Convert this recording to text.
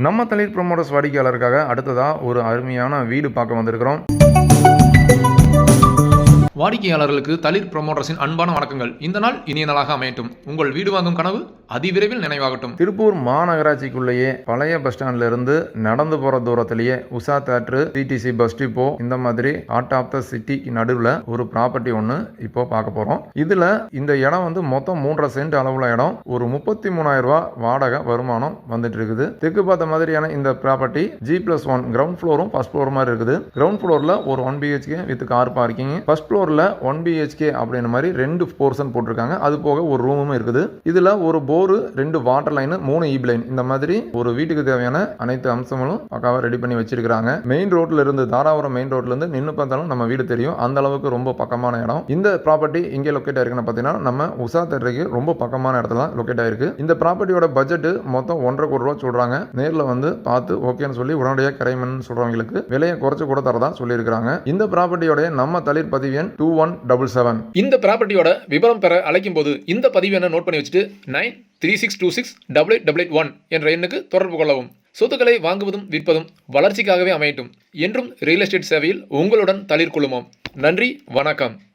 நம்ம தளிர் ப்ரமோட்டர்ஸ் வாடிக்கையாளருக்காக அடுத்ததா ஒரு அருமையான வீடு பார்க்க வந்திருக்கிறோம். வாடிக்கையாளர்களுக்கு தளிர் ப்ரமோட்டர்ஸின் அன்பான வணக்கங்கள். இந்த நாள் இனிய நாளாக அமையட்டும். உங்கள் வீடு வாங்கும் கனவு அதிவிரைவில் நினைவாகட்டும். திருப்பூர் மாநகராட்சிக்குள்ளேயே பழைய பஸ் ஸ்டாண்ட்ல இருந்து நடந்து போற தூரத்திலேயே Usha theatre, DTC bus depot, இந்த மாதிரி ஹார்ட் ஆஃப் த சிட்டி நடுவில் ஒரு ப்ராப்பர்ட்டி ஒன்று இப்போ பார்க்க போறோம். இதுல இந்த இடம் வந்து மொத்தம் 3.5 சென்ட் அளவுள்ள இடம். ஒரு 33,000 ரூபாய் வாடகை வருமானம் வந்துட்டு இருக்குது. தெற்கு பார்த்த மாதிரியான இந்த ப்ராப்பர்ட்டி G+1 கிரவுண்ட் ஃப்ளோரும் ஃபர்ஸ்ட் ஃப்ளோர் மாதிரி இருக்குது. கிரவுண்ட் ஃப்ளோர்ல ஒரு 1 BHK with car parking, first ஃப்ளோர்ல 1 BHK அப்படின்ற மாதிரி 2 போர்ஷன் போட்டிருக்காங்க. அது போக ஒரு ரூமும் இருக்குது. இதுல ஒரு bore, 2 water line, 3 EB line, இந்த மாதிரி ஒரு வீட்டுக்கு தேவையான அனைத்து அம்சங்களும் பக்காவா ரெடி பண்ணி வச்சிருக்காங்க. மெயின் ரோட்ல இருந்து, தாராபுரம் மெயின் ரோட்ல இருந்து நின்று பார்த்தாலும் நம்ம வீடு தெரியும். அந்த அளவுக்கு ரொம்ப பக்கமான இடம். இந்த ப்ராப்பர்ட்டி எங்கே லொக்கேட் ஆயிருக்குன்னு பார்த்தீங்கன்னா நம்ம உஷா தேட்டருக்கு ரொம்ப பக்கமான இடத்துல லொக்கேட் ஆயிருக்கு. இந்த ப்ராப்பர்ட்டியோட பட்ஜெட் மொத்தம் 1.5 கோடி ரூபாய் சொல்றாங்க. நேரில் வந்து பார்த்து ஓகேன்னு சொல்லி உடனடியாக கரைமன் சொல்றவங்களுக்கு விலையை குறைச்சு கூட தரதா சொல்லியிருக்காங்க. இந்த ப்ராப்பர்ட்டியோட நம்ம தளிர் பதிவு எண் 2177. இந்த ப்ராப்பர்ட்டியோட விவரம் பெற அழைக்கும் போது இந்த பதிவு என்ன நோட் பண்ணி வச்சுட்டு 9362688881 என்ற எண்ணுக்கு தொடர்பு கொள்ளவும். சொத்துக்களை வாங்குவதும் விற்பதும் வளர்ச்சிக்காகவே அமையட்டும். என்றும் ரியல் எஸ்டேட் சேவையில் உங்களுடன் தளிர் குழுமம். நன்றி, வணக்கம்.